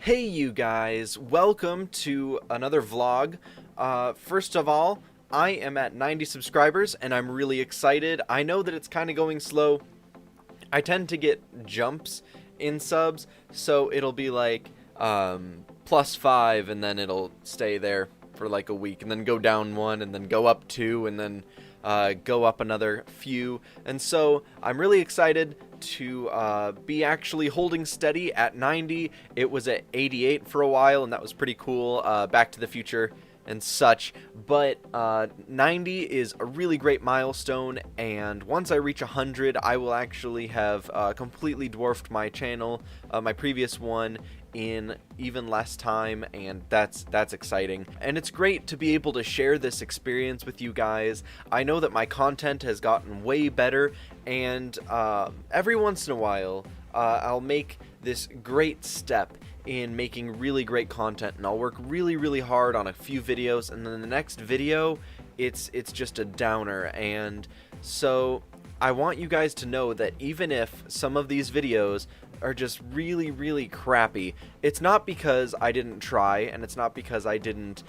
Hey you guys, welcome to another vlog. First of all, I am at 90 subscribers and I'm really excited. I know that it's kind of going slow. I tend to get jumps in subs, so it'll be like +5 and then it'll stay there for like a week and then go down 1 and then go up 2 and then go up another few. And so I'm really excited to be actually holding steady at 90. It was at 88 for a while, and that was pretty cool. Back to the Future and such. But 90 is a really great milestone, and once I reach 100, I will actually have completely dwarfed my channel, my previous one, in even less time, and that's exciting. And it's great to be able to share this experience with you guys. I know that my content has gotten way better, and every once in a while I'll make this great step in making really great content, and I'll work really hard on a few videos, and then the next video it's just a downer. And so I want you guys to know that even if some of these videos are just really crappy, it's not because I didn't try, and it's not because I didn't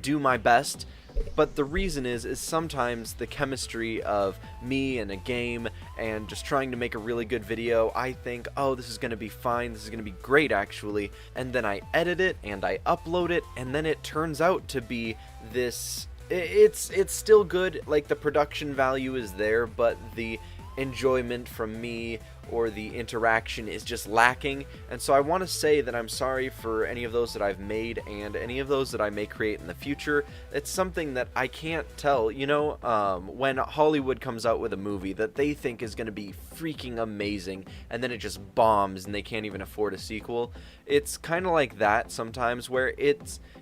do my best, but the reason is sometimes the chemistry of me and a game and just trying to make a really good video, I think, oh, this is gonna be fine, this is gonna be great actually, and then I edit it and I upload it, and then it turns out to be this, it's still good, like the production value is there, but the enjoyment from me or the interaction is just lacking. And so I want to say that I'm sorry for any of those that I've made and any of those that I may create in the future. It's something that I can't tell, you know, when Hollywood comes out with a movie that they think is going to be freaking amazing and then it just bombs and they can't even afford a sequel. It's kind of like that sometimes, where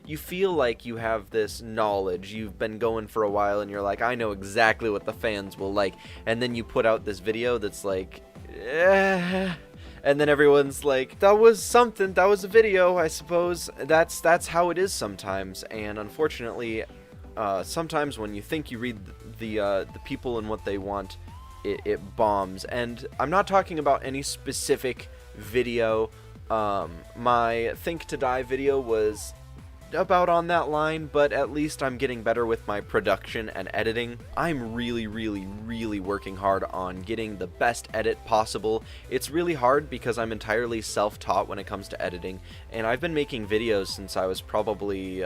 you feel like you have this knowledge, you've been going for a while and you're like, I know exactly what the fans will like, and then you put out this video that's like, and then everyone's like, that was something, that was a video, I suppose. That's how it is sometimes. And unfortunately, sometimes when you think you read the people and what they want, it bombs. And I'm not talking about any specific video. My Think to Die video was about on that line, but at least I'm getting better with my production and editing. I'm really working hard on getting the best edit possible. It's really hard because I'm entirely self-taught when it comes to editing, and I've been making videos since I was probably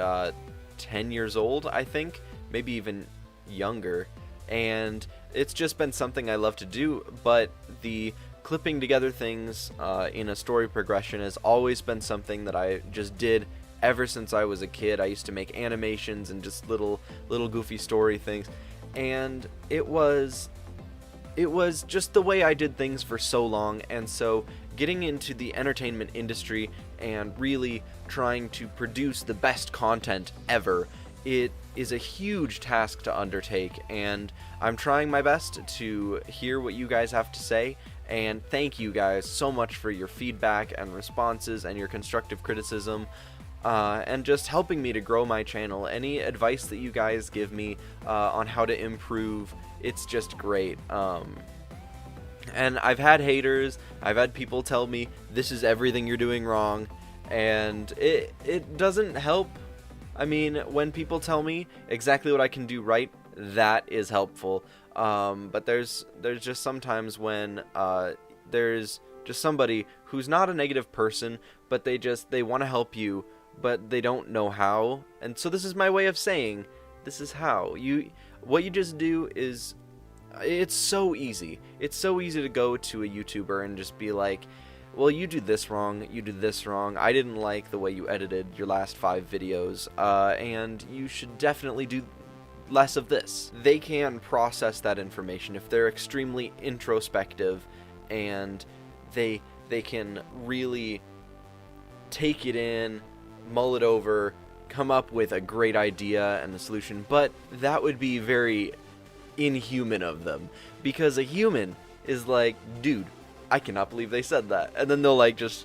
10 years old, I think, maybe even younger, and it's just been something I love to do. But the clipping together things in a story progression has always been something that I just did ever since I was a kid. I used to make animations and just little goofy story things, and it was just the way I did things for so long. And so getting into the entertainment industry and really trying to produce the best content ever, it is a huge task to undertake, and I'm trying my best to hear what you guys have to say. And thank you guys so much for your feedback and responses and your constructive criticism, and just helping me to grow my channel. Any advice that you guys give me on how to improve, it's just great. And I've had haters, I've had people tell me this is everything you're doing wrong, and it doesn't help. I mean, when people tell me exactly what I can do right, that is helpful. But there's just sometimes when there's just somebody who's not a negative person, but they want to help you, but they don't know how. And so this is my way of saying, this is how. What you just do is, it's so easy. It's so easy to go to a YouTuber and just be like, well, you do this wrong, you do this wrong, I didn't like the way you edited your last 5 videos, and you should definitely do less of this. They can process that information if they're extremely introspective, and they can really take it in, mull it over, come up with a great idea and a solution. But that would be very inhuman of them, because a human is like, dude, I cannot believe they said that, and then they'll like just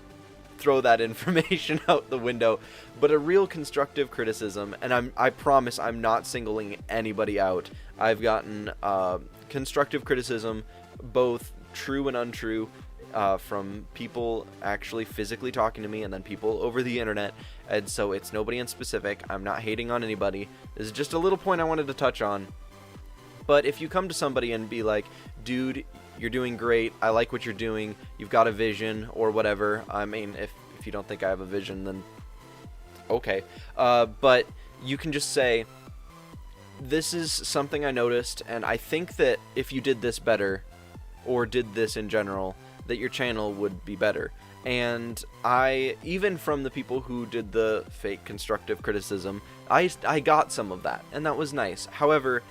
throw that information out the window. But a real constructive criticism, and I promise I'm not singling anybody out, I've gotten constructive criticism, both true and untrue, from people actually physically talking to me, and then people over the internet. And so it's nobody in specific. I'm not hating on anybody. This is just a little point I wanted to touch on. But if you come to somebody and be like, dude, you're doing great, I like what you're doing, you've got a vision, or whatever. I mean, if you don't think I have a vision, then okay. But you can just say, this is something I noticed, and I think that if you did this better, or did this in general, that your channel would be better. And even from the people who did the fake constructive criticism, I got some of that, and that was nice. However,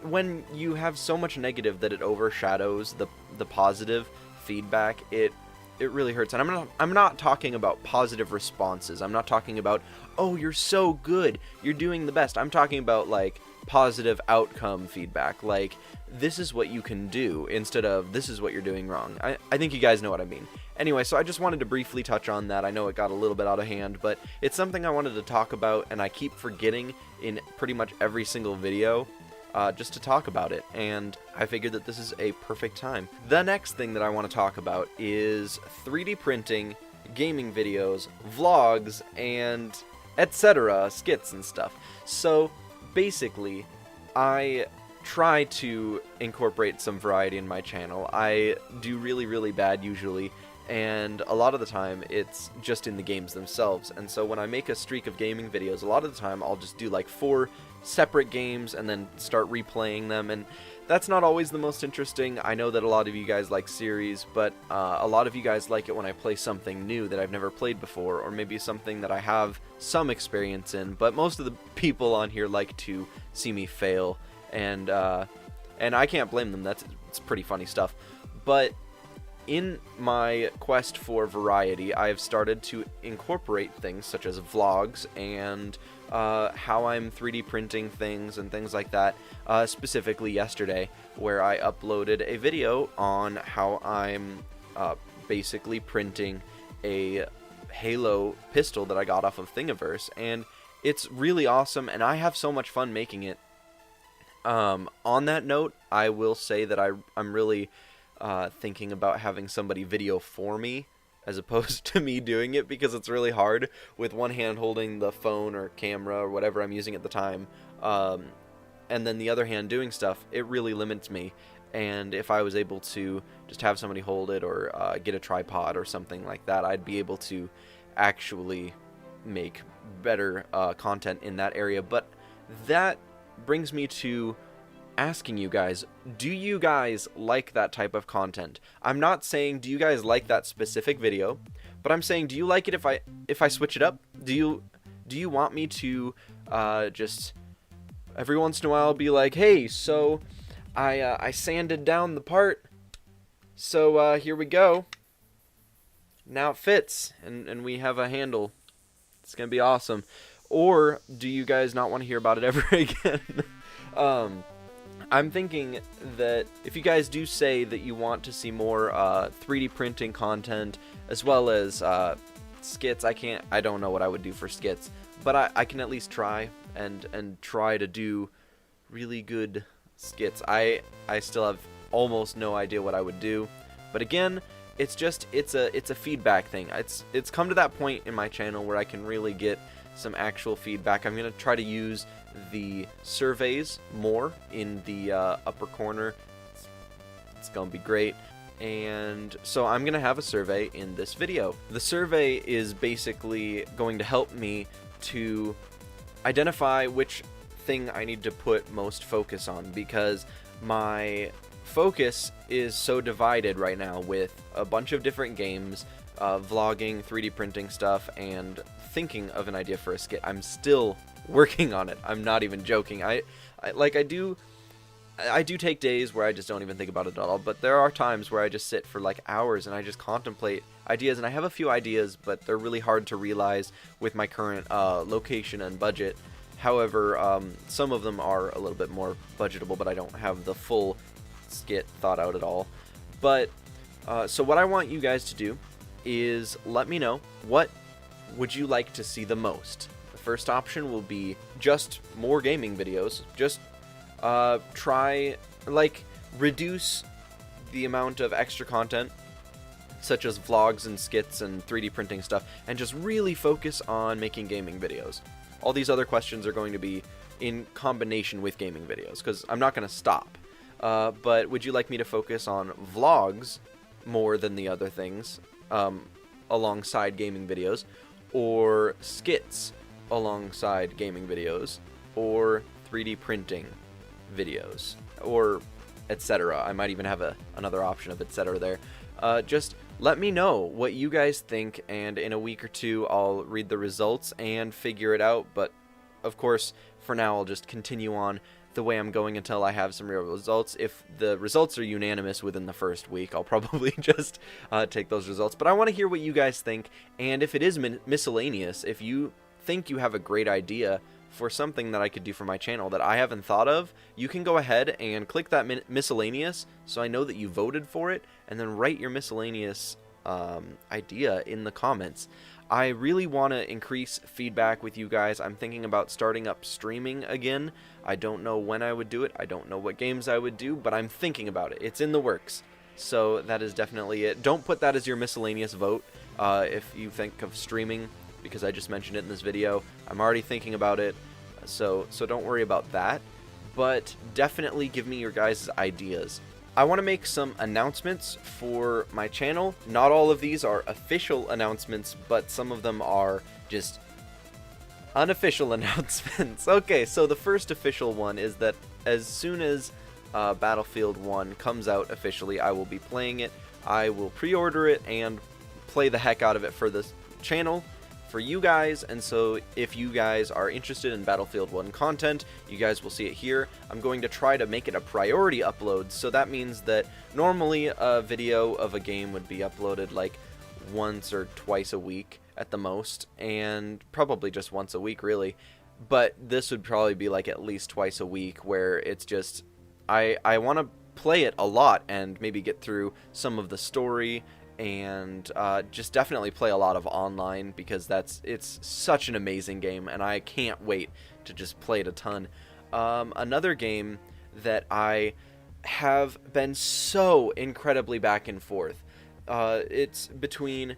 when you have so much negative that it overshadows the positive feedback, it really hurts. And I'm not talking about positive responses. I'm not talking about, oh, you're so good, you're doing the best. I'm talking about like positive outcome feedback, like this is what you can do instead of this is what you're doing wrong. I think you guys know what I mean. Anyway, so I just wanted to briefly touch on that. I know it got a little bit out of hand, but it's something I wanted to talk about, and I keep forgetting in pretty much every single video just to talk about it, and I figured that this is a perfect time. The next thing that I want to talk about is 3D printing, gaming videos, vlogs, and etc., skits and stuff. So basically, I try to incorporate some variety in my channel. I do really, really bad usually, and a lot of the time it's just in the games themselves. And so when I make a streak of gaming videos, a lot of the time I'll just do like 4 separate games and then start replaying them, and that's not always the most interesting. I know that a lot of you guys like series, but a lot of you guys like it when I play something new that I've never played before, or maybe something that I have some experience in. But most of the people on here like to see me fail, and I can't blame them. It's pretty funny stuff. But in my quest for variety, I have started to incorporate things such as vlogs and how I'm 3D printing things and things like that. Specifically yesterday, where I uploaded a video on how I'm basically printing a Halo pistol that I got off of Thingiverse, and it's really awesome, and I have so much fun making it. On that note, I will say that I'm really thinking about having somebody video for me as opposed to me doing it, because it's really hard with one hand holding the phone or camera or whatever I'm using at the time, and then the other hand doing stuff. It really limits me. And if I was able to just have somebody hold it, or get a tripod or something like that, I'd be able to actually make better content in that area. But that brings me to asking you guys, do you guys like that type of content? I'm not saying do you guys like that specific video, but I'm saying do you like it if I switch it up? Do you want me to just every once in a while be like, hey, so I sanded down the part, so here we go, now it fits, and we have a handle, it's gonna be awesome? Or do you guys not want to hear about it ever again? I'm thinking that if you guys do say that you want to see more 3D printing content, as well as skits, I don't know what I would do for skits, but I can at least try and try to do really good skits. I still have almost no idea what I would do, but again, it's a feedback thing. It's come to that point in my channel where I can really get some actual feedback. I'm gonna try to use the surveys more in the upper corner. It's gonna be great. And so I'm gonna have a survey in this video. The survey is basically going to help me to identify which thing I need to put most focus on, because my focus is so divided right now with a bunch of different games, vlogging, 3D printing stuff, and thinking of an idea for a skit. I'm still working on it. I'm not even joking. I do take days where I just don't even think about it at all, but there are times where I just sit for like hours and I just contemplate ideas, and I have a few ideas, but they're really hard to realize with my current location and budget. However, some of them are a little bit more budgetable, but I don't have the full skit thought out at all. But so what I want you guys to do is let me know, what would you like to see the most? The first option will be just more gaming videos. Just reduce the amount of extra content such as vlogs and skits and 3D printing stuff, and just really focus on making gaming videos. All these other questions are going to be in combination with gaming videos, because I'm not going to stop. But would you like me to focus on vlogs more than the other things, alongside gaming videos, or skits alongside gaming videos, or 3D printing videos, or etc. I might even have another option of etc. there. Just let me know what you guys think, and in a week or two I'll read the results and figure it out. But of course, for now I'll just continue on the way I'm going until I have some real results. If the results are unanimous within the first week, I'll probably just take those results. But I want to hear what you guys think, and if it is miscellaneous, if you think you have a great idea for something that I could do for my channel that I haven't thought of, you can go ahead and click that miscellaneous so I know that you voted for it, and then write your miscellaneous idea in the comments. I really want to increase feedback with you guys. I'm thinking about starting up streaming again. I don't know when I would do it. I don't know what games I would do, but I'm thinking about it. It's in the works. So that is definitely it. Don't put that as your miscellaneous vote if you think of streaming, because I just mentioned it in this video. I'm already thinking about it, so don't worry about that. But definitely give me your guys' ideas. I want to make some announcements for my channel. Not all of these are official announcements, but some of them are just unofficial announcements. Okay, so the first official one is that as soon as Battlefield 1 comes out officially, I will be playing it. I will pre-order it and play the heck out of it for this channel, for you guys. And so if you guys are interested in Battlefield 1 content, you guys will see it here. I'm going to try to make it a priority upload, so that means that normally a video of a game would be uploaded like once or twice a week at the most, and probably just once a week really, but this would probably be like at least twice a week, where it's just I want to play it a lot and maybe get through some of the story, and just definitely play a lot of online, because it's such an amazing game and I can't wait to just play it a ton. Another game that I have been so incredibly back and forth, it's between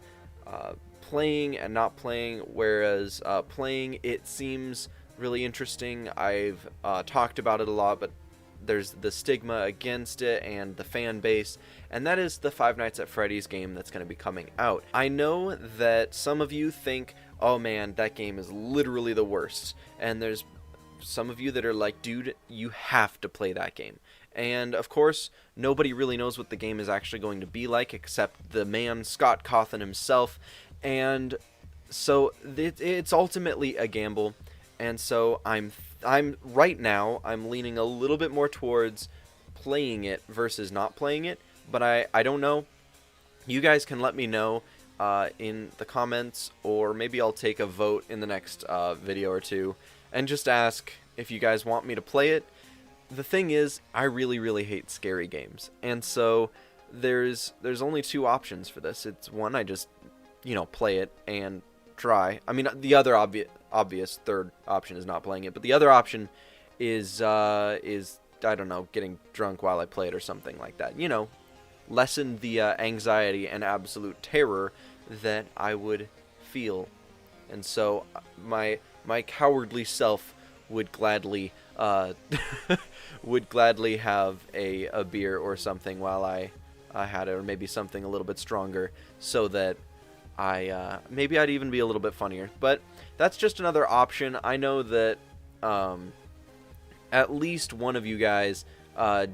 playing and not playing, whereas playing, it seems really interesting. I've talked about it a lot, but there's the stigma against it and the fan base, and that is the Five Nights at Freddy's game that's going to be coming out. I know that some of you think, oh man, that game is literally the worst, and there's some of you that are like, dude, you have to play that game. And of course, nobody really knows what the game is actually going to be like except the man Scott Cawthon himself, and so it's ultimately a gamble. And so I'm right now I'm leaning a little bit more towards playing it versus not playing it, but I don't know. You guys can let me know in the comments, or maybe I'll take a vote in the next video or two and just ask if you guys want me to play it. The thing is, I really hate scary games, and so there's only two options for this. It's one, I just, you know, play it and try. I mean, the other obvious third option is not playing it, but the other option is I don't know, getting drunk while I play it or something like that. You know, lessen the anxiety and absolute terror that I would feel. And so my cowardly self would gladly would gladly have a beer or something while I had it, or maybe something a little bit stronger, so that maybe I'd even be a little bit funnier. But that's just another option. I know that at least one of you guys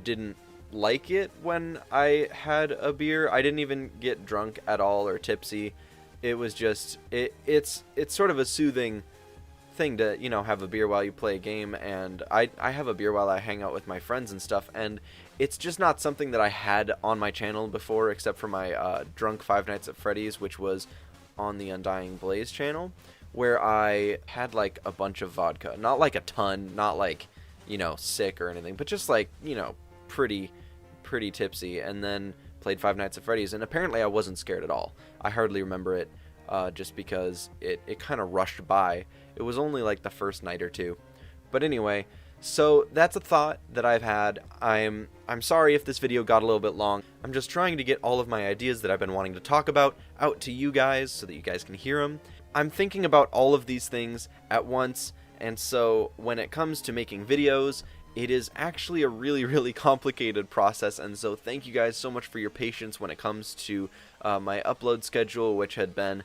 didn't like it when I had a beer. I didn't even get drunk at all or tipsy. It was just it's sort of a soothing thing to, you know, have a beer while you play a game, and I have a beer while I hang out with my friends and stuff, and it's just not something that I had on my channel before, except for my drunk Five Nights at Freddy's, which was on the Undying Blaze channel, where I had like a bunch of vodka, not like a ton, not like, you know, sick or anything, but just like, you know, pretty tipsy, and then played Five Nights at Freddy's, and apparently I wasn't scared at all. I hardly remember it, just because it kind of rushed by. It was only like the first night or two. But anyway, So that's a thought that I've had. I'm sorry if this video got a little bit long. I'm just trying to get all of my ideas that I've been wanting to talk about out to you guys so that you guys can hear them. I'm thinking about all of these things at once, and so when it comes to making videos, it is actually a really complicated process, and so thank you guys so much for your patience when it comes to my upload schedule, which had been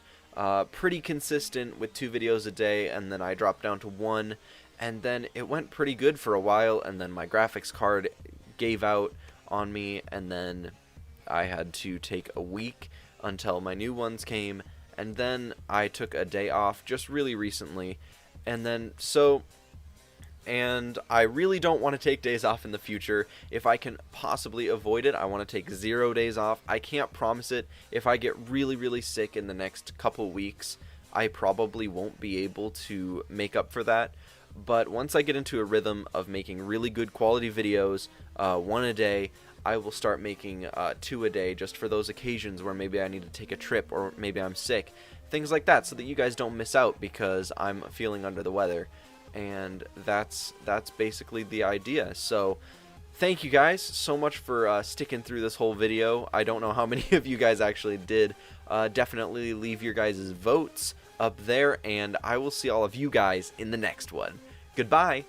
pretty consistent with 2 videos a day, and then I dropped down to 1, and then it went pretty good for a while, and then my graphics card gave out on me, and then I had to take a week until my new ones came, and then I took a day off just really recently, and I really don't want to take days off in the future. If I can possibly avoid it, I want to take 0 days off. I can't promise it. If I get really sick in the next couple weeks, I probably won't be able to make up for that. But once I get into a rhythm of making really good quality videos, 1 a day, I will start making 2 a day just for those occasions where maybe I need to take a trip or maybe I'm sick. Things like that, so that you guys don't miss out because I'm feeling under the weather. And that's basically the idea. So thank you guys so much for sticking through this whole video. I don't know how many of you guys actually did. Definitely leave your guys' votes up there, and I will see all of you guys in the next one. Goodbye.